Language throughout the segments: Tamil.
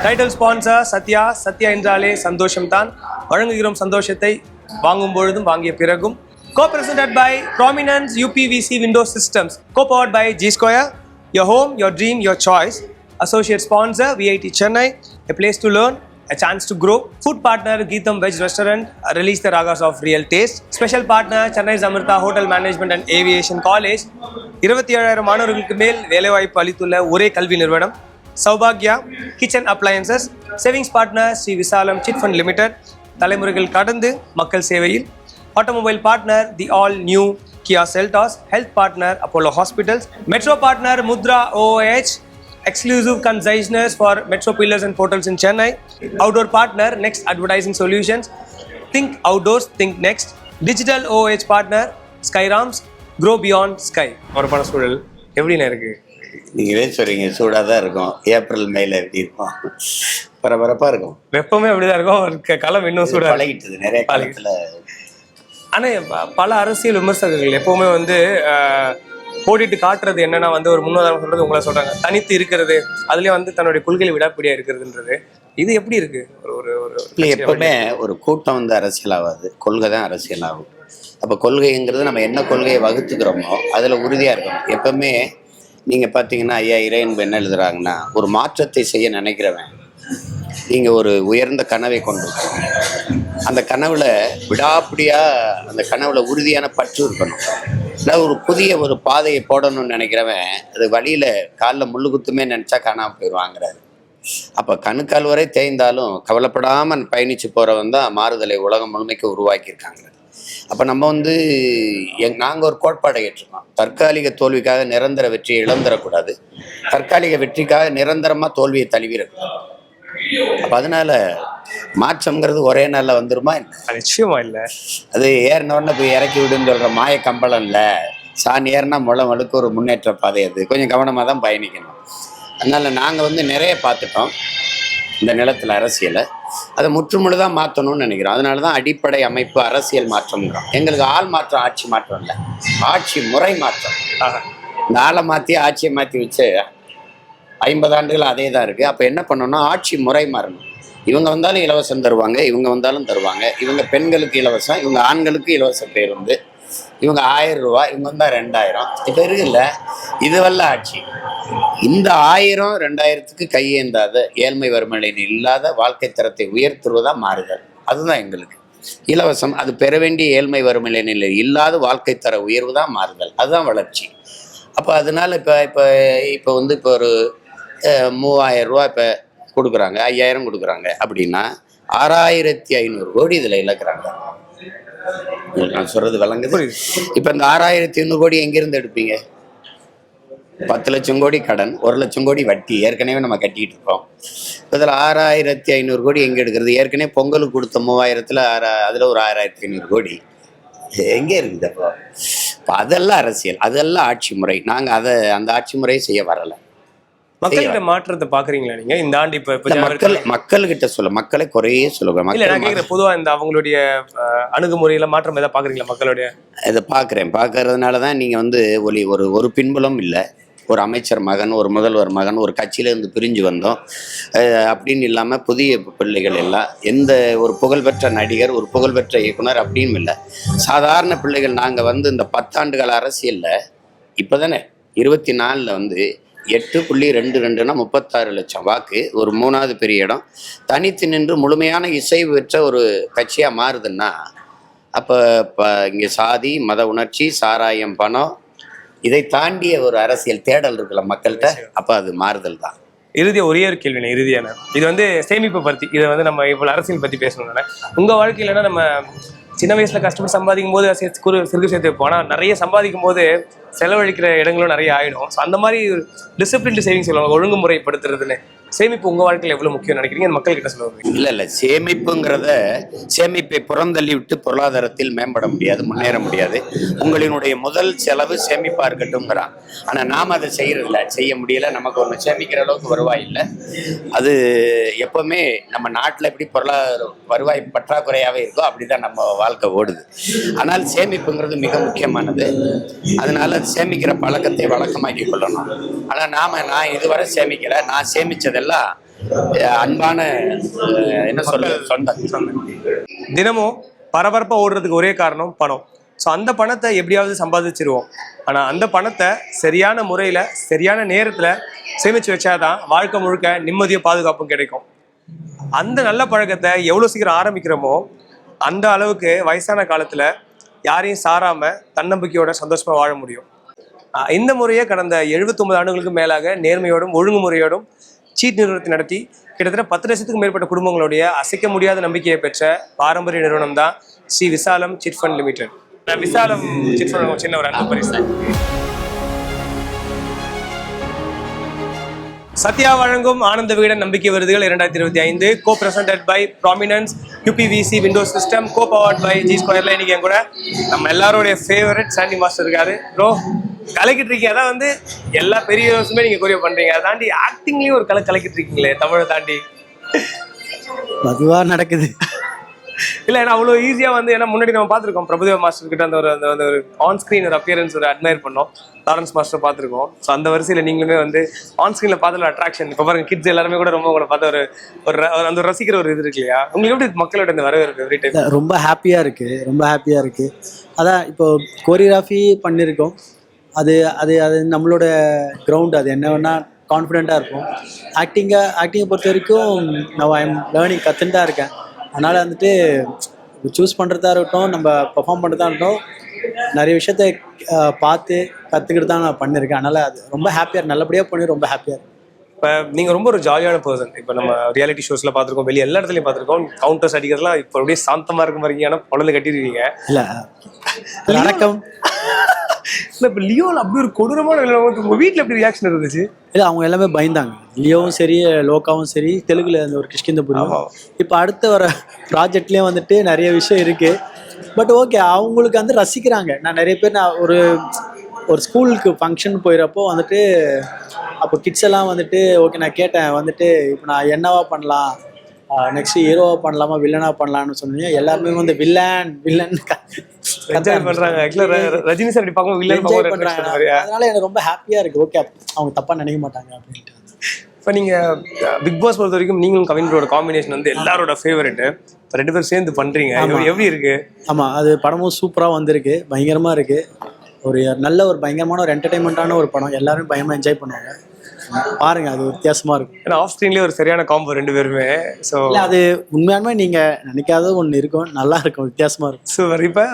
Title sponsor Sathya. சத்யா என்றாலே சந்தோஷம் தான். வழங்குகிறோம் சந்தோஷத்தை வாங்கும் பொழுதும் வாங்கிய பிறகும். Co-presented by Prominence UPVC Window Systems. Co-powered by G Square. Your home, your dream, your choice. Associate sponsor VIT Chennai. A place to learn, a chance to grow. Food partner Geetham Veg Restaurant. Release the ragas of real taste. Special partner Chennai Zamrita Hotel Management and Aviation College. 27,000 மாணவர்களுக்கு மேல் வேலைவாய்ப்பு அளித்துள்ள ஒரே கல்வி நிறுவனம் சௌபாக்யா kitchen appliances. Savings partner Sri Visalam chit fund limited. தலைமுறைகள் கடந்து மக்கள் சேவையில். Automobile partner the all new Kia Seltos. Health partner Apollo hospitals. Metro partner Mudra OOH. Exclusive concessionaires for Metro Pillars and Portals in Chennai. Outdoor partner Next Advertising Solutions. Think outdoors, think next. Digital OOH partner Skyrams. Grow beyond sky. ஒரு சூழல் எப்படி இருக்கு? நீங்களே சொல்றீங்க, சூடாக தான் இருக்கும். ஏப்ரல் மேல எப்படி இருக்கும்? பரபரப்பாக இருக்கும். வெப்பமே அப்படிதான் இருக்கும். காலம் இன்னும் சூடாக பழகிட்டது நிறைய காலத்தில். ஆனால் பல அரசியல் விமர்சகர்கள் எப்பவுமே போட்டிட்டு காட்டுறது என்னன்னா ஒரு முன்னுதாரணம் சொல்றது உங்களை சொல்றாங்க தனித்து இருக்கிறது, அதுலயும் தன்னுடைய கொள்கையை விடாப்பிடியா இருக்கிறதுன்றது. இது எப்படி இருக்கு? இல்லை, எப்பவுமே ஒரு கூட்டம் அரசியல் ஆகாது, கொள்கை தான் அரசியல் ஆகும். அப்போ கொள்கைங்கிறது நம்ம என்ன கொள்கையை வகுத்துக்கிறோமோ அதில் உறுதியாக இருக்கணும். எப்பவுமே நீங்கள் பார்த்தீங்கன்னா ஐயா இறையன்பு என்ன எழுதுறாங்கன்னா, ஒரு மாற்றத்தை செய்ய நினைக்கிறவன் நீங்கள் ஒரு உயர்ந்த கனவை கொண்டு அந்த கனவுல விடாப்பிடியாக அந்த கனவுல உறுதியான பற்று இருக்கணும். இல்லை ஒரு புதிய ஒரு பாதையை போடணும்னு நினைக்கிறவன் அது வழியில் காலில் முள்ளு குத்துமே நினச்சா காணாமல் போயிடுவாங்கிறாரு. அப்போ கணுக்கால் வரை தேய்ந்தாலும் கவலைப்படாமல் பயணித்து போகிறவன் தான் மாறுதலை உலகம் முழுமைக்கு உருவாக்கியிருக்காங்க. அப்போ நம்ம நாங்கள் ஒரு கோட்பாடை ஏற்றுக்கோம். தற்காலிக தோல்விக்காக நிரந்தர வெற்றியை இழந்துடக்கூடாது, தற்காலிக வெற்றிக்காக நிரந்தரமாக தோல்வியை தழுவிடக்கூடாது. அப்போ அதனால மாற்றம்ங்கிறது ஒரே நாளில் வந்துருமா? நிச்சயமா இல்லை. அது ஏறினோடனே போய் இறக்கி விடுன்னு சொல்கிற மாய கம்பளம் இல்லை. சாணி ஏறினா முழுக்க ஒரு முன்னேற்ற பாதை. அது கொஞ்சம் கவனமாக தான் பயணிக்கணும். அதனால் நாங்கள் நிறைய பார்த்துட்டோம் இந்த நிலத்தில் அரசியலை. அதை முற்றுமுழுதாக மாற்றணும்னு நினைக்கிறோம். அதனால தான் அடிப்படை அமைப்பு அரசியல் மாற்றம்ங்கிறோம். எங்களுக்கு ஆள் மாற்றம் ஆட்சி மாற்றம் இல்லை, ஆட்சி முறை மாற்றம். இந்த ஆளை மாற்றி ஆட்சியை மாற்றி வச்சு 50 ஆண்டுகள் அதே தான் இருக்குது. அப்போ என்ன பண்ணணும்னா ஆட்சி முறை மாறணும். இவங்க வந்தாலும் இலவசம் தருவாங்க, இவங்க வந்தாலும் தருவாங்க. இவங்க பெண்களுக்கு இலவசம், இவங்க ஆண்களுக்கு இலவச பேருந்து. இவங்க 1000 ரூபா, இவங்க வந்தால் 2000. இப்போ இருக்குல்ல, இதுவல்ல ஆட்சி. இந்த 1000 2000க்கு கையேந்தாத ஏழ்மை வறுமையில் இல்லாத வாழ்க்கை தரத்தை உயர்த்துவதாக மாறுதல். அதுதான் எங்களுக்கு இலவசம். அது பெற வேண்டிய ஏழ்மை வறுமை நிலை இல்லாத வாழ்க்கை தர உயர்வு தான் மாறுதல். அதுதான் வளர்ச்சி. அப்போ அதனால இப்போ ஒரு 3000 ரூபா இப்போ கொடுக்குறாங்க, 5000 கொடுக்குறாங்க அப்படின்னா 6500 கோடி இதில் இழக்கிறாங்க. நான் சொல்றது விளங்குது? இப்போ இந்த 6500 கோடி எங்கேருந்து எடுப்பீங்க? 10 லட்சம் கோடி கடன், 1 லட்சம் கோடி வட்டி ஏற்கனவே நம்ம கட்டிக்கிட்டு இருக்கோம். இதில் 6500 கோடி எங்கே எடுக்கிறது? ஏற்கனவே பொங்கலுக்கு கொடுத்த 3000த்தில் அதில் ஒரு 6500 கோடி எங்கே இருக்குது? அப்போ அதெல்லாம் அரசியல், அதெல்லாம் ஆட்சி முறை. நாங்கள் அந்த ஆட்சி முறையை செய்ய வரலை. மக்கள்கிட்ட மாற்றத்தை பாக்குறீங்களா நீங்க இந்த ஆண்டு? இப்ப மக்கள்கிட்ட மக்களை குறையே சொல்லுங்க. பொதுவா அவங்களுடைய அணுகுமுறையில மாற்றம் ஏதாவது பாக்குறீங்களா? மக்களுடைய இதை பாக்குறதுனால தான் நீங்க ஒரு பின்புலம் இல்லை. ஒரு அமைச்சர் மகன், ஒரு முதல்வர் மகன், ஒரு கட்சியிலேருந்து பிரிஞ்சு வந்தோம் அப்படின்னு இல்லாமல் புதிய பிள்ளைகள் எல்லாம் எந்த ஒரு புகழ்பெற்ற நடிகர், ஒரு புகழ்பெற்ற இயக்குனர் அப்படின்னு இல்லை. சாதாரண பிள்ளைகள். நாங்கள் இந்த 10 ஆண்டுகால அரசியலில் இப்போ தானே 24ல் 8.22னா 36 லட்சம் வாக்கு, ஒரு 3வது பெரிய இடம். தனித்து நின்று முழுமையான இசை பெற்ற ஒரு கட்சியாக மாறுதுன்னா அப்போ இங்கே சாதி, மத உணர்ச்சி, சாராயம், பணம், இதை தாண்டிய ஒரு அரசியல் தேடல் இருக்குல்ல மக்கள்கிட்ட. அப்போ அது மாறுதல் தான். ஒரே ஒரு கேள்வி இறுதியான இது சேமிப்பு பற்றி. இதை நம்ம இவ்வளோ அரசியல் பற்றி பேசணும்னா உங்கள் வாழ்க்கையிலனா நம்ம சின்ன வயசில் கஷ்டப்பட்டு சம்பாதிக்கும் போது சிறுகு சேர்த்து வைப்போம். ஆனால் நிறைய சம்பாதிக்கும் போது செலவழிக்கிற இடங்களும் நிறைய ஆகிடும். ஸோ அந்த மாதிரி டிசிப்ளின் சேவிங்ஸ் சொல்லுவாங்க, ஒழுங்குமுறைப்படுத்துறதுன்னு. சேமிப்பு உங்க வாழ்க்கையில் எவ்வளவு முக்கியம் நினைக்கிறீங்க? மக்கள் கிட்ட சொல்லுவாங்க. இல்ல சேமிப்பை புறந்தள்ளி விட்டு பொருளாதாரத்தில் மேம்பட முடியாது, முன்னேற முடியாது. உங்களினுடைய முதல் செலவு சேமிப்பா இருக்கட்டும்ங்கிறான். ஆனா நாம அதை செய்ய முடியல. நமக்கு ஒண்ணு சேமிக்கிற அளவுக்கு வருவாய் இல்லை. அது எப்பவுமே நம்ம நாட்டுல எப்படி பொருளாதார வருவாய் பற்றாக்குறையாவே இருக்கோ அப்படிதான் நம்ம வாழ்க்கை ஓடுது. ஆனால் சேமிப்புங்கிறது மிக முக்கியமானது. அதனால சேமிக்கிற பழக்கத்தை வழக்கமாக்கி கொள்ளணும். ஆனா நான் இதுவரை சேமிக்கல. நான் சேமிச்சதெல்லாம் அன்பான என்ன சொல்ல சொந்தம். தினமும் பரபரப்பாக ஓடுறதுக்கு ஒரே காரணம் பணம். ஸோ அந்த பணத்தை எப்படியாவது சம்பாதிச்சிருவோம். ஆனால் அந்த பணத்தை சரியான முறையில் சரியான நேரத்தில் சேமித்து வச்சாதான் வாழ்க்கை முழுக்க நிம்மதியும் பாதுகாப்பும் கிடைக்கும். அந்த நல்ல பழக்கத்தை எவ்வளோ சீக்கிரம் ஆரம்பிக்கிறோமோ அந்த அளவுக்கு வயசான காலத்தில் யாரையும் சாராமல் தன்னம்பிக்கையோட சந்தோஷமாக வாழ முடியும். இந்த முறையை கடந்த 79 ஆண்டுகளுக்கு மேலாக நேர்மையோடும் ஒழுங்குமுறையோடும் சீட் நிறுவனத்தை நடத்தி கிட்டத்தட்ட 10 லட்சத்துக்கும் மேற்பட்ட குடும்பங்களுடைய அசைக்க முடியாத நம்பிக்கையை பெற்ற பாரம்பரிய நிறுவனம் தான் Sri Visalam chit fund limited. Visalam chit fund சின்ன ஒரு அன்பு பரிசு. சத்யா வழங்கும் ஆனந்த விகடன் நம்பிக்கை விருதுகள் 2025 co presented by prominence UPVC windows system, co powered by G ஸ்கொயர்ல. இன்னைக்கு என் கூட நம்ம எல்லாரோடைய ஃபேவரட் சாண்டி மாஸ்டர் இருக்காரு. ப்ரோ கலக்கிட்டு இருக்கீங்க. அதான் வந்து எல்லா பெரிய ஹீரோஸுமே நீங்க கொரியோ பண்றீங்க. அதை தாண்டி ஆக்டிங்லயும் ஒரு கலக்கிட்டு இருக்கீங்களே தமிழை தாண்டி. அதுவா நடக்குது இல்லை, ஏன்னா அவ்வளோ ஈஸியாக வந்து ஏன்னா முன்னாடி நம்ம பார்த்துருக்கோம் பிரபுதேவ மாஸ்டர் கிட்ட அந்த ஒரு ஆன் ஸ்க்ரீன் ஒரு அப்பியரன்ஸ் ஒரு அட்மையர் பண்ணோம். லாரன்ஸ் மாஸ்டர் பார்த்துருக்கோம். ஸோ அந்த வரிசையில் நீங்களுமே வந்து ஆன் ஸ்க்ரீனில் பார்த்துல அட்ராக்ஷன். இப்போ பாருங்க கிட்ஸ் எல்லாருமே கூட ரொம்ப உங்களை பார்த்து ஒரு அந்த ரசிக்கிற ஒரு இது இருக்கு இல்லையா? உங்களுக்கு எப்படி மக்களோட இந்த வரவேற்பு எவ்ரி டைம்? ரொம்ப ஹாப்பியாக இருக்குது. அதான் இப்போ கோரியோகிராஃபி பண்ணியிருக்கோம். அது அது அது நம்மளோட கிரவுண்ட். அது என்ன வேணால் கான்ஃபிடெண்ட்டாக இருக்கும். ஆக்டிங்கை பொறுத்த வரைக்கும் நான் ஐம் லேர்னிங் கற்றுன்னு தான் இருக்கேன். அதனால் வந்துட்டு சூஸ் பண்ணுறதா இருக்கட்டும், நம்ம பெர்ஃபார்ம் பண்ணுறதா இருக்கட்டும், நிறைய விஷயத்த பார்த்து கற்றுக்கிட்டு தான் நான் பண்ணியிருக்கேன். அதனால் அது ரொம்ப ஹாப்பியாக நல்லபடியாக பண்ணி ரொம்ப ஹாப்பியாக இருக்கும். இப்போ நீங்கள் ரொம்ப ஒரு ஜாலியான பர்சன். இப்போ நம்ம ரியாலிட்டி ஷோஸில் பார்த்துருக்கோம், வெளியே எல்லா இடத்துலையும் பார்த்துருக்கோம். கவுண்டர்ஸ் அடிக்கிறதுலாம் இப்போ அப்படியே சாந்தமாக இருக்க மாதிரி ஆனால் குழந்தை கட்டிடுவீங்க. இல்லை வணக்கம். இல்லை இப்போ லியோவில் அப்படி ஒரு கொடூரமான உங்கள் வீட்டில் எப்படி ரியாக்ஷன் இருந்துச்சு? இல்லை அவங்க எல்லாமே பயந்தாங்க. லியோவும் சரி லோகாவும் சரி தெலுங்குல அந்த ஒரு கிஷ்கிந்தபுரம். இப்போ அடுத்த வர ப்ராஜெக்ட்லேயும் வந்துட்டு நிறைய விஷயம் இருக்குது. பட் ஓகே, அவங்களுக்கு வந்து ரசிக்கிறாங்க. நான் நிறைய பேர் நான் ஒரு ஸ்கூலுக்கு ஃபங்க்ஷன் போயிடறப்போ வந்துட்டு அப்போ கிட்ஸ் எல்லாம் வந்துட்டு ஓகே நான் கேட்டேன் வந்துட்டு இப்போ நான் என்னவா பண்ணலாம், நெக்ஸ்ட் ஹீரோவா பண்ணலாமா வில்லனா பண்ணலாம்னு சொன்னீங்க. எல்லாருமே வந்து வில்லன் என்ஜாய் பண்றாங்க. ஆக்சுவலா ரஜினி சார் பார்க்கும் வில்லன் பண்றாங்க. அதனால எனக்கு ரொம்ப ஹாப்பியா இருக்கு. ஓகே அவங்க தப்பா நினைக்க மாட்டாங்க அப்படின்ட்டு. இப்போ நீங்க பிக் பாஸ் பொறுத்த வரைக்கும் நீங்களும் கவின் ப்ரோட காம்பினேஷன் வந்து எல்லாரோட ஃபேவரட். இப்போ 2 பேரும் சேர்ந்து பண்றீங்க, எப்படி இருக்கு? ஆமா, அது படமும் சூப்பரா வந்திருக்கு, பயங்கரமா இருக்கு. ஒரு நல்ல ஒரு பயங்கரமான ஒரு என்டர்டைன்மெண்டான ஒரு படம். எல்லாரும் பயங்கரமா என்ஜாய் பண்ணுவாங்க. பாருங்க, அது வித்தியாசமா இருக்கும். ஏன்னா ஆஃப் ஸ்க்ரீன்லேயே ஒரு சரியான காம்போ 2 பேருமே. ஸோ அது உண்மையாலுமே நீங்க நினைக்காத ஒன்று இருக்கும், நல்லா இருக்கும், வித்தியாசமா இருக்கும். சூப்பர். இப்போ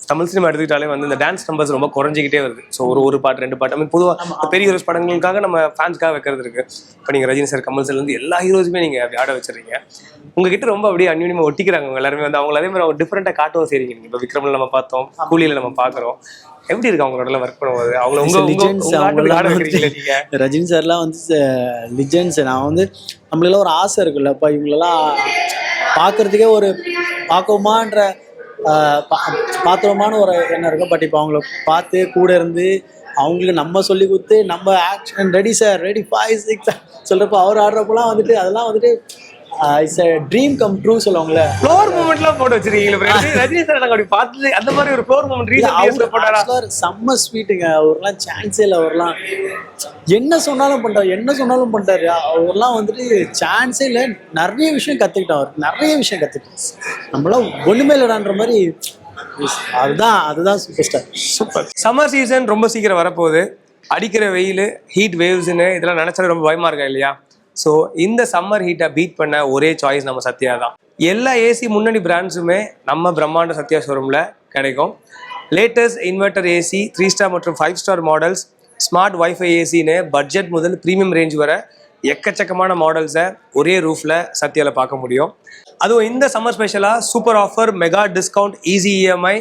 தமிழ் சினிமா எடுத்துக்கிட்டாலே வந்து இந்த டான்ஸ் நம்பர்ஸ் ரொம்ப குறைஞ்சிக்கிட்டே வருது. ஸோ ஒரு பாட்டு 2 பாட்டு பொதுவாக பெரிய ஹீரோஸ் படங்களுக்காக நம்ம ஃபேன்ஸ்க்காக வைக்கிறது இருக்கு. இப்போ நீங்கள் ரஜினி சார் கமல் சார்லேருந்து எல்லா ஹீரோஸுமே நீங்கள் அப்படி ஆட வச்சிருக்கீங்க. உங்ககிட்ட ரொம்ப அப்படியே அந்யூன்யமாக ஒட்டிக்கிறாங்க அவங்க எல்லாருமே. வந்து அவங்கள அதே மாதிரி அவங்க டிஃப்ரெண்ட்டாக காட்டவும் செய்றீங்க. நீங்கள் இப்போ விக்ரமில் நம்ம பார்த்தோம், கூலியில் நம்ம பார்க்குறோம். எப்படி இருக்கு அவங்களோட ஒர்க் பண்ணும்போது? ரஜினி சார்லாம் வந்து லிஜெண்ட்ஸ். நான் வந்து நம்மளெல்லாம் ஒரு ஆசை இருக்குல்ல, இப்போ இவங்களெல்லாம் பார்க்கறதுக்கே ஒரு பார்க்கவுமான்ற பாத்திரமான ஒரு எண்ணம் இருக்கும். பட் இப்போ அவங்கள பார்த்து கூட இருந்து அவங்களுக்கு நம்ம சொல்லி கொடுத்து நம்ம ஆக்ஷன் ரெடி சார் ரெடி 5 6 சொல்றப்போ அவர் ஆடுறப்பெல்லாம் வந்துட்டு அதெல்லாம் வந்துட்டு it's a dream come true சொல்லுவாங்கல்ல. ஃப்ளோர் மூமெண்ட்லாம் போட்டு வச்சிருக்கீங்களா? ரஜினி சார் நாங்க அப்படி பார்த்தது அந்த மாதிரி ஒரு ஃப்ளோர் மூமெண்ட் ரீசன்ட்லி போட்டாரா? செம்ம ஸ்வீட்டுங்க. அவர்லாம் சான்ஸே இல்லை. அவர்லாம் என்ன சொன்னாலும் பண்றாரு. அவர்லாம் வந்துட்டு சான்ஸே இல்லை. நிறைய விஷயம் கத்துக்கிட்டோம். அவர் நிறைய விஷயம் கத்துக்கிட்டோம். நம்மளாம் ஒண்ணுமே இல்லைடான்ற மாதிரி. அதுதான் super star. Super. Summer season ரொம்ப சீக்கிரம் வரப்போகுது. அடிக்கிற வெயில், ஹீட் வேவ்ஸ்ன்னு இதெல்லாம் நினைச்சாலே ரொம்ப பயமா இருக்கா இல்லையா? ஸோ இந்த சம்மர் ஹீட்டை பீட் பண்ண ஒரே சாய்ஸ் நம்ம சத்யா தான். எல்லா ஏசி முன்னணி பிராண்ட்ஸுமே நம்ம பிரம்மாண்ட சத்யா ஷோரூமில் கிடைக்கும். லேட்டஸ்ட் இன்வெர்டர் ஏசி 3 ஸ்டார் மற்றும் 5 ஸ்டார் மாடல்ஸ், ஸ்மார்ட் வைஃபை ஏசின்னு பட்ஜெட் முதல் ப்ரீமியம் ரேஞ்ச் வர எக்கச்சக்கமான மாடல்ஸை ஒரே ரூஃபில் சத்யாவில் பார்க்க முடியும். அதுவும் இந்த சம்மர் ஸ்பெஷலாக super offer, mega discount, easy EMI,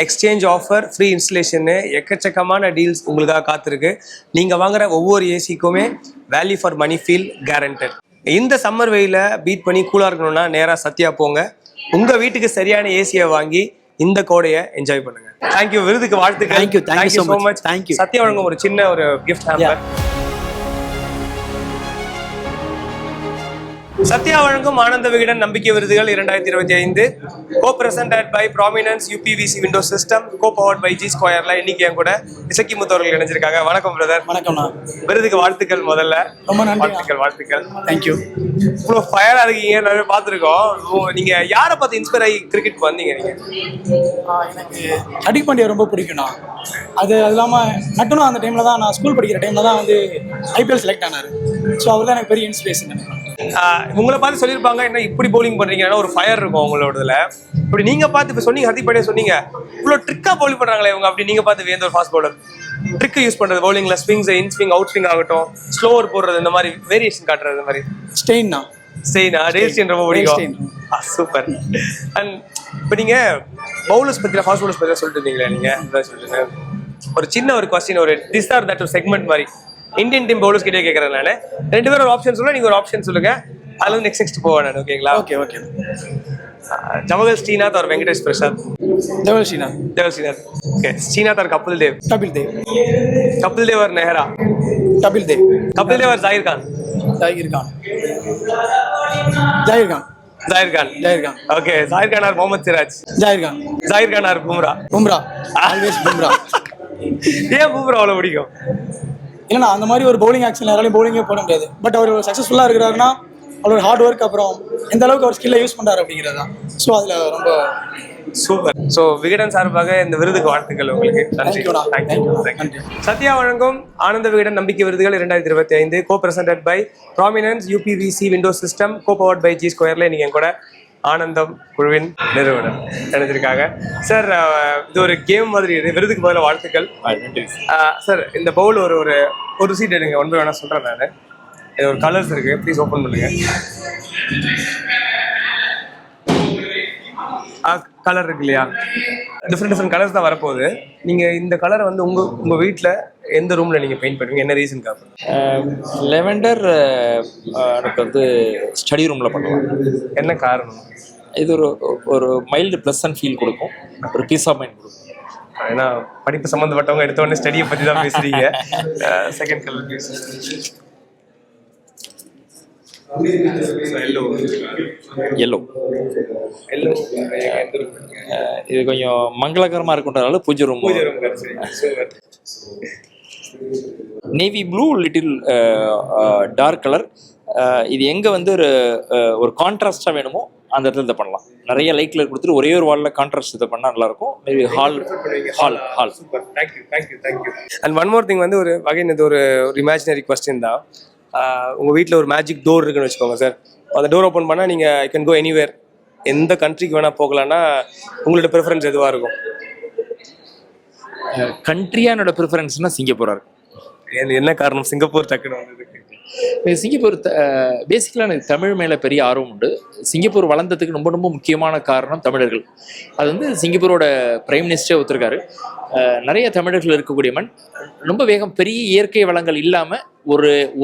exchange offer, free இன்ஸ்டலேஷன்னு எக்கச்சக்கமான டீல்ஸ் உங்களுக்காக காத்திருக்கு. நீங்கள் வாங்குற ஒவ்வொரு ஏசிக்குமே value for money feel guaranteed. இந்த சம்மர் வெயில பீட் பண்ணி கூலாக இருக்கணும்னா நேராக சத்யா போங்க. உங்கள் வீட்டுக்கு சரியான ஏசியை வாங்கி இந்த கோடையை என்ஜாய் பண்ணுங்க. தேங்க்யூ. விருதுக்கு வாழ்த்துக்கள். Thank you so much. Thank you. Sathya வழங்கும் ஒரு சின்ன ஒரு கிஃப்ட் ஹேம்பர். சத்யா வழங்கும் ஆனந்த விகடன் நம்பிக்கை விருதுகள் 2025 co presented by prominence UPVC window system co powered by G ஸ்கொயர்ல இன்னைக்கு என் கூட இசக்கி முத்தவர்கள் இணைஞ்சிருக்காங்க. வணக்கம் பிரதர். வணக்கம்ண்ணா. விருதுக்கு வாழ்த்துக்கள். முதல்ல ரொம்ப நன்றி. வாழ்த்துக்கள். தேங்க்யூ. இவ்வளோ ஃபயரா இருக்கீங்க, நிறைய பார்த்துருக்கோம். நீங்க யாரை பார்த்து இன்ஸ்பயர் ஆகி கிரிக்கெட் வந்தீங்க? நீங்க எனக்கு ஹர்திக் பாண்டியா ரொம்ப பிடிக்கும்ண்ணா. அது இல்லாமல் நட்டனும் அந்த டைமில் தான் நான் ஸ்கூல் படிக்கிற டைமில் தான் வந்து ஐபிஎல் செலக்ட் ஆனார். ஸோ அவர் தான் எனக்கு பெரிய இன்ஸ்பிரேஷன். உங்களை பார்த்து சொல்லியிருப்பாங்க என்ன இப்படி பவுலிங் பண்றீங்கன்னா ஒரு ஃபயர் இருக்கும் உங்களோடதுல. இப்படி நீங்க பார்த்து இப்போ சொன்னீங்க ஹர்திக் பாண்டியா சொன்னீங்க, இவ்வளோ ட்ரிக்கா பவுலிங் பண்றாங்களே இவங்க, அப்படி நீங்க பார்த்து வேந்த ஒரு ஃபாஸ்ட் பவுலர் ட்ரிக் யூஸ் பண்றது பவுலிங்ல, swings, in swing, out swing ஆகட்டும், ஸ்லோவர் போடுறது, இந்த மாதிரி வேரியேஷன் காட்டுறது, இந்த மாதிரி ஸ்டெயின்னா டேல் ஸ்டெயின் ரொம்ப பிடிக்கும். சூப்பர். அண்ட் இப்போ நீங்க பவுலர்ஸ் பத்தி ஃபாஸ்ட் பவுலர்ஸ் பத்தி சொல்லிட்டு இருந்தீங்களா? நீங்க சொல்லுங்க. ஒரு சின்ன ஒரு கொஸ்டின், ஒரு திஸ் ஆர் தட் ஒரு செக்மெண்ட் மாதிரி இந்தியன் டீம் பவுலர்ஸ் கிட்டே கேட்கறேன் நான். 2 பேரும் ஒரு ஆப்ஷன் சொல்லுங்க, நீங்க ஒரு ஆப்ஷன் சொல்லுங்க, அதுல இருந்து நெக்ஸ்ட் போவேன் நான். ஓகேங்களா? Okay okay. ஜவஹர் ஸ்ரீநாத் और வெங்கடேஷ் பிரசாத்? ஜவஹர் ஸ்ரீநாத். ஜவஹர் ஸ்ரீநாத். ஓகே. ஸ்ரீநாத் और कपिल देव? கபில் தேவ். कपिल देव और नेहरा? கபில் தேவ். कपिल देव और जाहिर खान? ஜாகிர் கான். ஜாகிர் கான். जाहिर खान. ஜாகிர் கான். ओके. जाहिर खान और मोहम्मद सिराज? ஜாகிர் கான். जाहिर खान और बुमराह? பும்ரா. ஆல்வேஸ் பும்ரா. ஏன் பும்ராஹ் அவ்வளவு பிடிக்கும்? இல்லைண்ணா, அந்த மாதிரி ஒரு பவுலிங் ஆக்ஷன் யாராலையும் பவுலிங்கே போட முடியாது. பட் அவர் சக்ஸஸ்ஃபுல்லாக இருக்கிறாருன்னா அவரோட ஹார்ட் ஒர்க், அப்புறம் எந்த அளவுக்கு அவர் ஸ்கில்லை யூஸ் பண்ணுறாரு அப்படிங்கிறது தான். ஸோ அதில் ரொம்ப சூப்பர். ஸோ விகடன் சார்பாக இந்த விருதுக்கு வாழ்த்துக்கள் உங்களுக்கு. நன்றி. நன்றி. சத்யா வழங்கும் ஆனந்த விகடன் நம்பிக்கை விருதுகள் 2025 co presented by prominence UPVC window system co powered by G ஸ்கொயர்ல இன்னைக்கு என் கூட ஆனந்தம் குழுவின் நிறுவனம் நினைச்சிருக்காங்க. சார், இது ஒரு கேம் மாதிரி, இது விருதுக்கு பதிலாக வாழ்த்துக்கள். சார், இந்த பவுல் ஒரு சீட் எடுங்க. ஒன் பை ஒன்னா சொல்றேன் நான். இது ஒரு கலர்ஸ் இருக்கு, ப்ளீஸ் ஓப்பன் பண்ணுங்க. கலர் இருக்கு இல்லையா, டிஃப்ரெண்ட் கலர்ஸ் தான் வரப்போகுது. நீங்க இந்த கலரை வந்து உங்க வீட்டில் எந்த ரூம்ல நீங்க பெயிண்ட் பண்ணுவீங்க? என்ன ரீசனுக்காக? லெவெண்டர் எனக்கு வந்து ஸ்டடி ரூமில் பண்ணலாம். என்ன காரணம்? இது ஒரு மைல்டு ப்ளசன்ட் ஃபீல் கொடுக்கும், ஒரு பீஸ் ஆஃப் மைண்ட் கொடுக்கும். ஏன்னா படிப்பு சம்மந்தப்பட்டவங்க எடுத்த உடனே ஸ்டடியை பற்றி தான் பேசுறீங்க. Second colour please. எல்லோ. இது கொஞ்சம் மங்களகரமாக இருக்குன்றதால puja room. Navy blue, little dark colour. இது எங்கே வந்து ஒரு கான்ட்ராஸ்டாக வேணுமோ அந்த இடத்துல இதை பண்ணலாம். நிறைய லைட் கலர் கொடுத்துட்டு ஒரே ஒரு வாலில் கான்ட்ராஸ்ட் இதை பண்ணால் நல்லாயிருக்கும். Maybe hall. Thank you. And one more thing வந்து ஒரு வகையின் இது ஒரு இமேஜினரி கொஸ்டின் தான். உங்கள் வீட்டில் ஒரு மேஜிக் டோர் இருக்குன்னு வச்சுக்கோங்க சார். அந்த டோர் ஓப்பன் பண்ணால் நீங்கள் ஐ கேன் கோ எனிவேர், எந்த கண்ட்ரிக்கு வேணால் போகலான்னா உங்களோட ப்ரிஃபரன்ஸ் எதுவாக இருக்கும்? கண்ட்ரியாக என்னோட ப்ரிஃபரன்ஸ்னால் சிங்கப்பூராக இருக்கும். என்ன காரணம் சிங்கப்பூர் டக்குன்னு வந்ததுக்கு? சிங்கப்பூர் பேசிக்கலாக எனக்கு தமிழ் மேலே பெரிய ஆர்வம் உண்டு. சிங்கப்பூர் வளர்ந்ததுக்கு ரொம்ப ரொம்ப முக்கியமான காரணம் தமிழர்கள். அது வந்து சிங்கப்பூரோட பிரைம் மினிஸ்டரே ஒத்துருக்காரு. நிறைய தமிழர்கள் இருக்கக்கூடிய மண். ரொம்ப வேகம், பெரிய இயற்கை வளங்கள் இல்லாமல்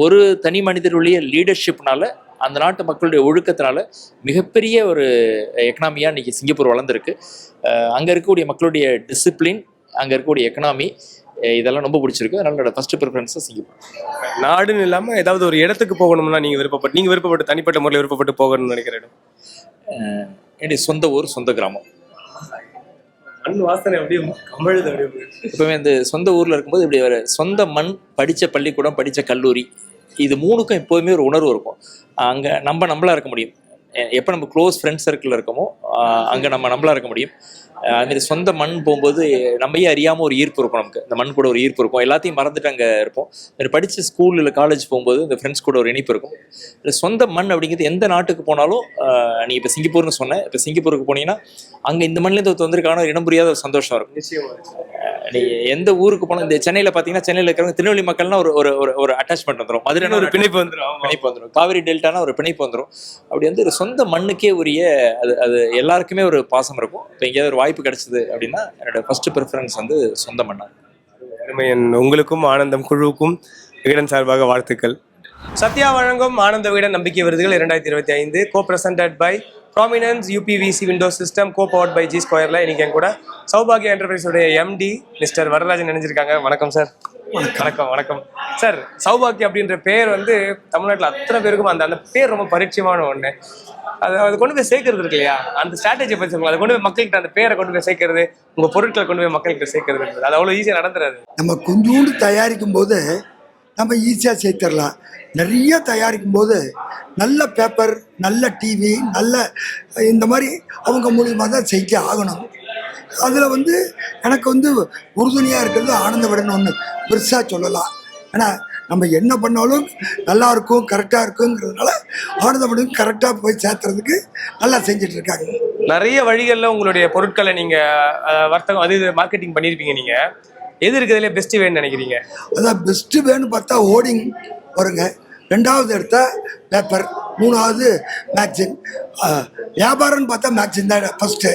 ஒரு தனி மனிதருடைய லீடர்ஷிப்னால, அந்த நாட்டு மக்களுடைய ஒழுக்கத்தினால மிகப்பெரிய ஒரு எக்கனாமியாக இன்றைக்கி சிங்கப்பூர் வளர்ந்துருக்கு. அங்கே இருக்கக்கூடிய மக்களுடைய டிசிப்ளின், அங்கே இருக்கக்கூடிய எக்கனாமி, இதெல்லாம் ரொம்ப பிடிச்சிருக்கு. அதனால என்னோட ஃபர்ஸ்ட் ப்ரிஃபரன்ஸாக சிங்கப்பூர். நாடுன்னு இல்லாமல் ஏதாவது ஒரு இடத்துக்கு போகணும்னா நீங்கள் விருப்பப்பட்டு தனிப்பட்ட முறையில் விருப்பப்பட்டு போகணும்னு நினைக்கிற இடம்? என்னுடைய சொந்த ஊர், சொந்த கிராமம். மண் வாசனை அப்படியே கமழுது. எப்பவுமே இந்த சொந்த ஊரில் இருக்கும்போது இப்படி ஒரு சொந்த மண், படித்த பள்ளிக்கூடம், படித்த கல்லூரி, இது மூணுக்கும் எப்போதுமே ஒரு உணர்வு இருக்கும். அங்கே நம்மளா இருக்க முடியும். எப்போ நம்ம க்ளோஸ் ஃப்ரெண்ட்ஸ் சர்க்கிளில் இருக்கோமோ அங்கே நம்மளா இருக்க முடியும். அதுமாரி சொந்த மண் போகும்போது நம்மையே அறியாமல் ஒரு ஈர்ப்பு இருக்கும். நமக்கு இந்த மண் கூட ஒரு ஈர்ப்பு இருக்கும். எல்லாத்தையும் மறந்துட்டு அங்கே இருப்போம். படித்த ஸ்கூல் இல்லை காலேஜ் போகும்போது இந்த ஃப்ரெண்ட்ஸ் கூட ஒரு இணைப்பு இருக்கும். சொந்த மண் அப்படிங்கிறது எந்த நாட்டுக்கு போனாலும், நீ இப்போ சிங்கப்பூர்னு சொன்னேன், இப்போ சிங்கப்பூருக்கு போனீங்கன்னா அங்கே இந்த மண்ணிலேருந்து வந்திருக்கான ஒரு இடம் புரியாத ஒரு சந்தோஷம் இருக்கும். நீ எந்த ஊருக்கு போனால், இந்த சென்னையில் பார்த்தீங்கன்னா, சென்னையில் இருக்கிறவங்க திருநெல்வேலி மக்கள்னா ஒரு அட்டாச்மெண்ட் வந்துடும். மதுரை ஒரு பிணைப்பு வந்துடும். காவிரி டெல்டானா ஒரு பிணைப்பு வந்துடும். அப்படி வந்து ஒரு சொந்த மண்ணுக்கே உரிய அது எல்லாருக்குமே ஒரு பாசம் இருக்கும். இப்போ எங்கேயாவது ஒரு வாய்ப்பு கிடைச்சது அப்படின்னா என்னோட ஃபர்ஸ்ட் ப்ரிஃபரன்ஸ் வந்து சொந்த மண்ணா. உங்களுக்கும் ஆனந்தம் குழுவுக்கும் விகடன் சார்பாக வாழ்த்துக்கள். சத்யா வழங்கும் ஆனந்த விகடன் நம்பிக்கை விருதுகள் 2025 co presented by prominence UPVC window system co powered by G ஸ்கொயர்ல இன்னைக்கு என் கூட சௌபாகியா என்டர்பிரைஸோடைய MD மிஸ்டர் வரராஜன் நினைஞ்சிருக்காங்க. வணக்கம் சார். வணக்கம் வணக்கம் சார். சௌபாக்கியம் அப்படின்ற பேர் வந்து தமிழ்நாட்டில் அத்தனை பேருக்கும் அந்த அந்த பேர் ரொம்ப பரிச்சயமான ஒன்று. அதை கொண்டு போய் சேர்க்கறது இருக்கு இல்லையா, அந்த ஸ்ட்ராட்டஜியை பற்றி சொல்லுங்க. அதை கொண்டு போய் மக்கள்கிட்ட அந்த பேரை கொண்டு போய் சேர்க்கறது, உங்கள் பொருட்களை கொண்டு போய் மக்கள்கிட்ட சேர்க்கறது, அது அவ்வளோ ஈஸியாக நடந்துறாது. நம்ம கொஞ்சோண்டு தயாரிக்கும் போது நம்ம ஈஸியாக சேர்த்துடலாம். நிறைய தயாரிக்கும் போது நல்ல பேப்பர், நல்ல டிவி, நல்ல இந்த மாதிரி அவங்க மூலியமாக தான் செஞ்சு ஆகணும். அதில் வந்து எனக்கு வந்து உறுதுணையாக இருக்கிறது ஆனந்த விகடன் ஒன்று பெருசாக சொல்லலாம். ஏன்னா நம்ம என்ன பண்ணாலும் நல்லா இருக்கும், கரெக்டாக இருக்குங்கிறதுனால ஆனந்த விகடன் கரெக்டாக போய் சேர்த்துறதுக்கு நல்லா செஞ்சுட்டு இருக்காங்க. நிறைய வழிகளில் உங்களுடைய பொருட்களை நீங்கள் வர்த்தகம் அது மார்க்கெட்டிங் பண்ணியிருப்பீங்க. நீங்கள் எது இருக்கிறதுல பெஸ்ட்டு வேணும்னு நினைக்கிறீங்க? அதான் பெஸ்ட்டு வேணும்னு பார்த்தா ஹோர்டிங் வருங்க, ரெண்டாவது எடுத்தா பேப்பர், மூணாவது மேக்சின். வியாபாரம்னு பார்த்தா மேக்சின் தான் ஃபஸ்ட்டு.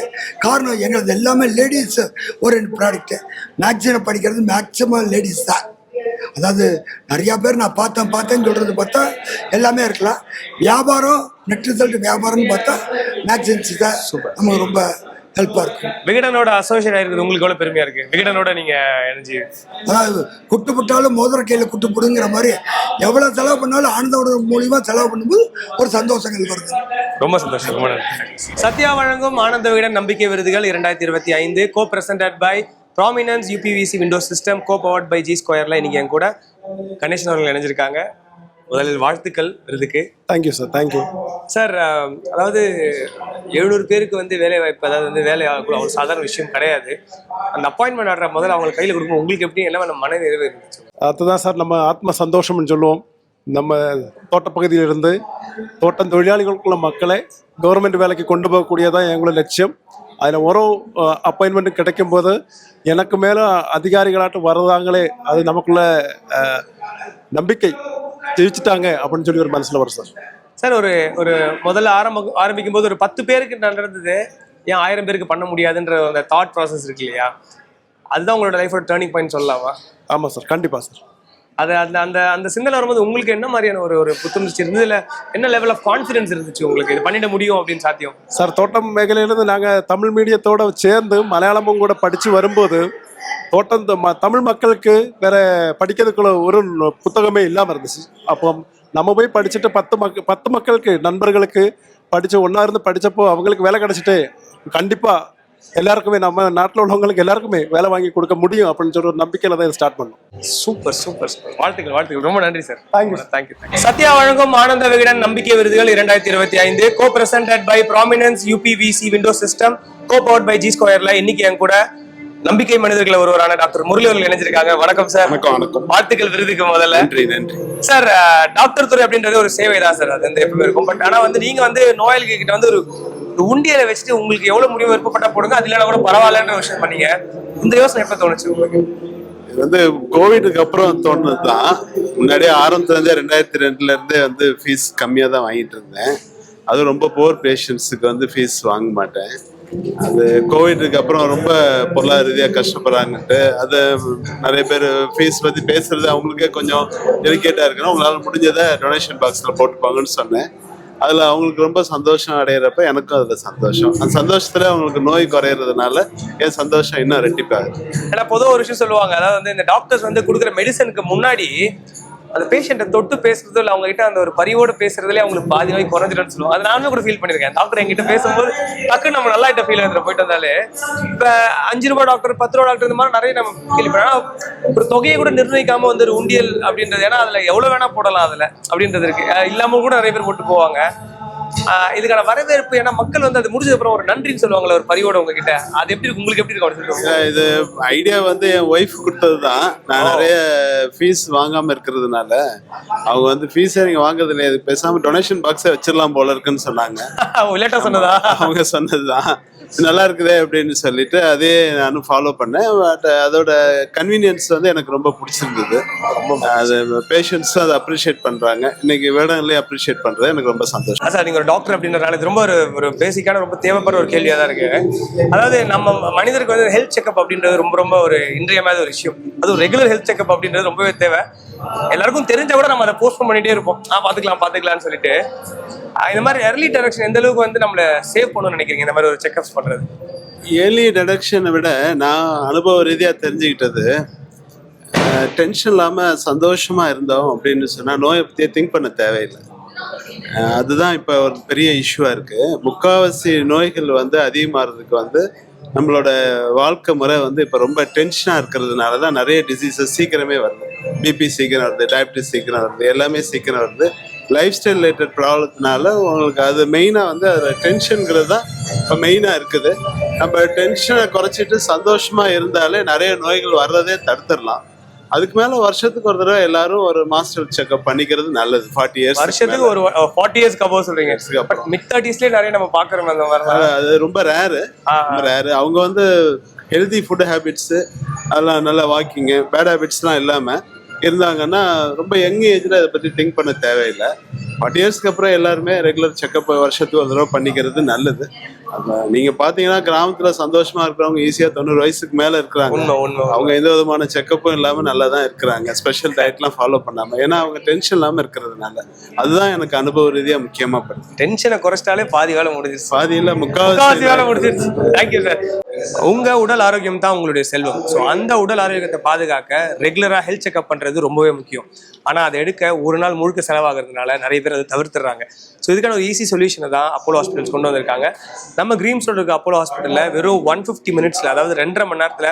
காரணம் எங்களது எல்லாமே லேடிஸ் ஒரு ப்ராடக்ட்டு. மேக்சினை படிக்கிறது மேக்சிமம் லேடிஸ் தான். அதாவது நிறையா பேர் நான் பார்த்தேன்னு சொல்கிறது பார்த்தா எல்லாமே இருக்கலாம். வியாபாரம் நெட் ரிசல்ட் வியாபாரம்னு பார்த்தா மேக்சின்ஸ் தான் நமக்கு ரொம்ப ஹெல்ப்பாக இருக்கும். விகடனோட அசோசியேட் ஆகிருக்குது உங்களுக்கு எவ்வளோ பெருமையாக இருக்குது? விகடனோட நீங்கள் எனர்ஜி, அதாவது குட்டு போட்டாலும் மோதிர கையில் குட்டு போடுங்கிற மாதிரி எவ்வளோ செலவு பண்ணாலும் ஆனந்தோட மூலியமாக செலவு பண்ணும்போது ஒரு சந்தோஷங்கள் வருது. ரொம்ப சந்தோஷம், ரொம்ப நன்றி. சத்யா வழங்கும் ஆனந்த விகடன் நம்பிக்கை விருதுகள் 2025 co presented by prominence UPVC windows system, co powered by G ஸ்கொயர்ல இன்னைக்கு என் கூட கணேசன் அவர்கள் இணைஞ்சிருக்காங்க. முதலில் வாழ்த்துக்கள் விருதுக்கு. Thank you sir. Thank you sir. அதாவது 700 பேருக்கு வந்து வேலை வாய்ப்பு, அதாவது வந்து வேலை ஒரு சாதாரண விஷயம் கிடையாது. அந்த அப்பாயின்மெண்ட் ஆடுற முதல்ல அவங்க கையில் கொடுக்கும் உங்களுக்கு எப்படி என்ன மன நிறைவு இருந்துச்சு? அதுதான் சார் நம்ம ஆத்ம சந்தோஷம்னு சொல்லுவோம். நம்ம தோட்டப்பகுதியிலிருந்து தோட்டம் தொழிலாளிகளுக்குள்ள மக்களை கவர்மெண்ட் வேலைக்கு கொண்டு போகக்கூடியதான் எங்களோட லட்சியம். அதில் ஒரு அப்பாயின்மெண்ட் கிடைக்கும் போது எனக்கு மேலே அதிகாரிகளாட்டும் வர்றதாங்களே, அது நமக்குள்ள நம்பிக்கை ஜெயிச்சுட்டாங்க அப்படின்னு சொல்லி ஒரு மனசில் வரும் சார். சார் ஒரு ஒரு முதல்ல ஆரம்பிக்கும் போது ஒரு 10 பேருக்கு நடந்தது, ஏன் 1000 பேருக்கு பண்ண முடியாதுன்ற அந்த தாட் ப்ராசஸ் இருக்கு இல்லையா, அதுதான் உங்களோட லைஃபோட டேர்னிங் பாயிண்ட் சொல்லலாமா? ஆமாம் சார், கண்டிப்பாக சார். அது அந்த அந்த அந்த சிந்தனை வரும்போது உங்களுக்கு என்ன மாதிரியான ஒரு புத்துணர்ச்சி இருந்தது, இல்லை என்ன லெவல் ஆஃப் கான்ஃபிடன்ஸ் இருந்துச்சு உங்களுக்கு இது பண்ணிட முடியும் அப்படின்னு? சாத்தியம் சார், தோட்டம் மேഖലயிலிருந்து நாங்கள் தமிழ் மீடியத்தோடு சேர்ந்து மலையாளமும் கூட படித்து வரும்போது தோட்டம் தமிழ் மக்களுக்கு வேற படிக்கிறதுக்குள்ள ஒரு புத்தகமே இல்லாமல் இருந்துச்சு. அப்போ நம்ம போய் படிச்சுட்டு 10 மக்களுக்கு நண்பர்களுக்கு படித்து ஒன்றா இருந்து படித்தப்போ அவங்களுக்கு வேலை கிடச்சிட்டு கண்டிப்பாக எல்லாருக்குமே நம்ம நாட்டில் உள்ளவங்களுக்கு எல்லாருக்குமே வேலை வாங்கி கொடுக்க முடியும் அப்படின்னு சொல்லி ஒரு நம்பிக்கையில் தான் ஸ்டார்ட் பண்ணோம். Super super super. வாழ்த்துக்கள், ரொம்ப நன்றி சார். தேங்க்யூ. சத்யா வழங்கும் ஆனந்த விகடன் நம்பிக்கை விருதுகள் 2025 co presented by prominence UPVC windows system, co powered by G ஸ்கொயர்ல இன்னைக்கு என் கூட நம்பிக்கை மனிதர்கள் ஒருவரான டாக்டர் முரளி அவர்கள் இணைஞ்சிருக்காங்க. வணக்கம் சார். வணக்கம். வாழ்த்துக்கள் விருதுக்கு முதல்ல. நன்றி சார். டாக்டர் துறை அப்படின்றது ஒரு சேவை தான் சார், அது வந்து எப்பவுமே இருக்கும். பட் ஆனா வந்து நீங்க வந்து நோயாளிகள் கிட்ட வந்து ஒரு உண்டியலை வச்சுட்டு உங்களுக்கு எவ்வளவு முடிவு விருப்பப்பட்ட போடுங்க, அது இல்லைன்னா கூட பரவாயில்லன்ற விஷயம் பண்ணீங்க. இந்த யோசனை எப்ப தோணுச்சு உங்களுக்கு? இது வந்து கோவிடுக்கு அப்புறம் தோணுது தான். முன்னாடியே ஆரம்பத்துலேருந்தே 2002 வந்து ஃபீஸ் கம்மியாக தான் வாங்கிட்டு இருந்தேன். அது ரொம்ப போர் பேஷண்ட்ஸுக்கு வந்து ஃபீஸ் வாங்க மாட்டேன். அது கோவிடுக்கு அப்புறம் ரொம்ப பொருளாதார ரீதியாக கஷ்டப்படுறாங்கன்ட்டு அது நிறைய பேர் ஃபீஸ் பற்றி பேசுறது அவங்களுக்கே கொஞ்சம் டெலிகேட்டாக இருக்குன்னா உங்களால் முடிஞ்சதை டொனேஷன் பாக்ஸில் போட்டுப்பாங்கன்னு சொன்னேன். அதில் அவங்களுக்கு ரொம்ப சந்தோஷம் அடையிறப்ப எனக்கும் அதில் சந்தோஷம். அந்த சந்தோஷத்தில் அவங்களுக்கு நோய் குறையிறதுனால என் சந்தோஷம் இன்னும் ரெட்டிப்பாகுது. ஏன்னா பொதுவாக ஒரு விஷயம் சொல்லுவாங்க, அதாவது வந்து இந்த டாக்டர்ஸ் வந்து கொடுக்குற மெடிசனுக்கு முன்னாடி அந்த பேஷண்ட்டை தொட்டு பேசுறதோ இல்லை அவங்க கிட்ட அந்த ஒரு பரிவோட பேசுறதுலேயே அவங்களுக்கு பாதி நோய் குறைஞ்சிடும்னு சொல்லுவாங்க. அது நானும் கூட ஃபீல் பண்ணியிருக்கேன். டாக்டர் என்கிட்ட பேசும்போது டக்குன்னு நம்ம நல்லா ஃபீல் ஆகிற போயிட்டு வந்தாலே. இப்போ 5 ரூபா டாக்டர், 10 ரூபா டாக்டர், இந்த மாதிரி நிறைய நம்ம ஃபீல் பண்ணோம். ஒரு தொகையை கூட நிர்ணயிக்காம வந்து ஒரு உண்டியல் அப்படின்றது, ஏன்னா அதில் எவ்வளோ வேணா போடலாம் அதில் அப்படின்றது இருக்கு. இல்லாமல் கூட நிறைய பேர் போட்டு போவாங்க. இதுக்கான வரவேற்பு, ஏன்னா மக்கள் வந்து அது முடிஞ்சது அப்புறம் ஒரு நன்றின்னு சொல்லுவாங்களே ஒரு பரிவோட உங்ககிட்ட, அது எப்படி இருக்கு உங்களுக்கு? எப்படி இருக்கு? இது ஐடியா வந்து என் ஒய்ஃப் கொடுத்தது தான். நான் நிறைய ஃபீஸ் வாங்காம இருக்கிறதுனால அவங்க வந்து ஃபீஸே நீங்க வாங்குறது இல்லையா, இது பேசாம டொனேஷன் பாக்ஸே வச்சிடலாம் போல இருக்குன்னு சொன்னாங்க. லேட்டா சொன்னதா? அவங்க சொன்னதுதான். நல்லா இருக்குதே அப்படின்னு சொல்லிட்டு அதே நானும் ஃபாலோ பண்ணேன். பட் அதோட கன்வீனியன்ஸ் வந்து எனக்கு ரொம்ப பிடிச்சிருந்தது. அது பேஷண்ட்ஸும் அதை அப்ரிஷியேட் பண்றாங்க. இன்னைக்கு வேடங்களே அப்ரிஷியேட் பண்றது எனக்கு ரொம்ப சந்தோஷம். சார், நீங்க ஒரு டாக்டர் அப்படின்றனால இது ரொம்ப ஒரு பேசிக்கான ரொம்ப தேவைப்படுற ஒரு கேள்வியா தான் இருக்கு. அதாவது நம்ம மனிதருக்கு வந்து ஹெல்த் செக்அப் அப்படின்றது ரொம்ப ஒரு இன்றியமையாத ஒரு விஷயம். அது ஒரு ரெகுலர் ஹெல்த் செக்அப் அப்படின்றது ரொம்பவே தேவை. எல்லாருக்கும் தெரிஞ்ச கூட நம்ம அதை போஸ்ட்போன் பண்ணிட்டே இருப்போம். பாத்துக்கலாம்னு சொல்லிட்டு. இந்த மாதிரி ஏர்லி டிடெக்ஷன் எந்த அளவுக்கு வந்து நம்மளை சேவ் பண்ணணும்னு நினைக்கிறீங்க, இந்த மாதிரி ஒரு செக்அப்ஸ் பண்றது? ஏர்லி டிடெக்ஷனை விட நான் அனுபவ ரீதியாக தெரிஞ்சுக்கிட்டது, டென்ஷன் இல்லாமல் சந்தோஷமாக இருந்தோம் அப்படின்னு சொன்னால் நோயை பற்றியே திங்க் பண்ண தேவையில்லை. அதுதான் இப்போ ஒரு பெரிய இஷ்யூவாக இருக்குது. முக்கால்வாசி நோய்கள் வந்து அதிகமாகிறதுக்கு வந்து நம்மளோட வாழ்க்கை முறை வந்து இப்போ ரொம்ப டென்ஷனாக இருக்கிறதுனால தான் நிறைய டிசீசஸ் சீக்கிரமே வருது. பிபி சீக்கிரம் வருது, டயபிட்டிஸ் சீக்கிரம் வருது, எல்லாமே சீக்கிரம் வருது. லைஃப் ஸ்டைல் ரிலேட்டட் ப்ராப்ளத்தினால உங்களுக்கு அது மெயினாக வந்து அதில் டென்ஷனுங்கிறது தான் இப்போ மெயினாக இருக்குது. நம்ம டென்ஷனை குறைச்சிட்டு சந்தோஷமாக இருந்தாலே நிறைய நோய்கள் வர்றதே தடுத்துடலாம். அதுக்கு மேலே வருஷத்துக்கு ஒரு தடவை எல்லாரும் ஒரு மாஸ்டர் செக்அப் பண்ணிக்கிறது நல்லது. 40 இயர்ஸ் வருஷத்துக்கு ஒரு 40 இயர்ஸ் கபோஸ் சொல்றீங்க. பட் மிட் 30ஸ்லயே நிறைய நம்ம பாக்குறோம் அந்த மாதிரி. அது ரொம்ப ரேரு. அவங்க வந்து ஹெல்தி ஃபுட் ஹேபிட்ஸு அதெல்லாம் நல்ல வாக்கிங்கு பேட் ஹேபிட்ஸ்லாம் இல்லாமல் இருந்தாங்கன்னா ரொம்ப யங் ஏஜில் அதை பற்றி திங்க் பண்ண தேவையில்லை. 40 இயர்ஸ்க்கு அப்புறம் எல்லாருமே ரெகுலர் செக்அப் வருஷத்துக்கு ஒரு தடவை பண்ணிக்கிறது நல்லது. நீங்கள் பார்த்தீங்கன்னா கிராமத்தில் சந்தோஷமாக இருக்கிறவங்க ஈஸியாக 90 வயசுக்கு மேலே இருக்கிறாங்க. அவங்க எந்த விதமான செக்கப்பும் இல்லாமல் நல்லா தான் இருக்கிறாங்க, ஸ்பெஷல் டயட்லாம் ஃபாலோ பண்ணாமல். ஏன்னா அவங்க டென்ஷன் இல்லாமல் இருக்கிறதுனால. அதுதான் எனக்கு அனுபவ ரீதியாக முக்கியமாக படுது. டென்ஷனை குறைச்சிட்டாலே பாதி வேலை முடிஞ்சிருச்சு. பாதியில் முக்கால்வாசி வேலை முடிஞ்சிருச்சு. Thank you sir. உங்க உடல் ஆரோக்கியம் தான் உங்களுடைய செல்வம். ஸோ அந்த உடல் ஆரோக்கியத்தை பாதுகாக்க ரெகுலரா ஹெல்த் செக்அப் பண்றது ரொம்பவே முக்கியம். ஆனா அதை எடுக்க ஒரு நாள் முழுக்க செலவாகிறதுனால நிறைய பேர் அதை தவிர்த்துறாங்க. ஸோ இதுக்கான ஒரு ஈஸி சொல்யூஷனை தான் அப்போலோ ஹாஸ்பிட்டல்ஸ் கொண்டு வந்திருக்காங்க. நம்ம கிரீம்ஸ் ரோடு இருக்க அப்போலோ ஹாஸ்பிட்டலில் வெறும் 150 மினிட்ஸ்ல, அதாவது 2.5 மணி நேரத்தில்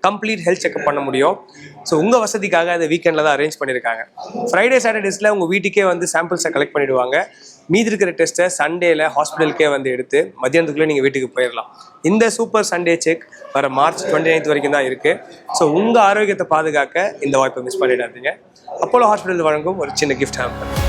கம்ப்ளீட் ஹெல்த் செக்அப் பண்ண முடியும். ஸோ உங்கள் வசதிக்காக அதை வீக்கெண்டில் தான் அரேஞ்ச் பண்ணியிருக்காங்க. ஃப்ரைடே சாட்டர்டேஸில் உங்கள் வீட்டுக்கே வந்து சாம்பிள்ஸை கலெக்ட் பண்ணிவிடுவாங்க. மீதி இருக்கிற டெஸ்ட்டை சண்டேல ஹாஸ்பிட்டலுக்கே வந்து எடுத்து மத்தியானத்துக்குள்ளே நீங்கள் வீட்டுக்கு போயிடலாம். இந்த சூப்பர் சண்டே செக் வர மார்ச் 29 வரைக்கும் தான் இருக்குது. ஸோ உங்கள் ஆரோக்கியத்தை பாதுகாக்க இந்த வாய்ப்பை மிஸ் பண்ணிடாதீங்க. அப்போலோ ஹாஸ்பிட்டல் வழங்கும் ஒரு சின்ன கிஃப்ட் ஹேம்பர்.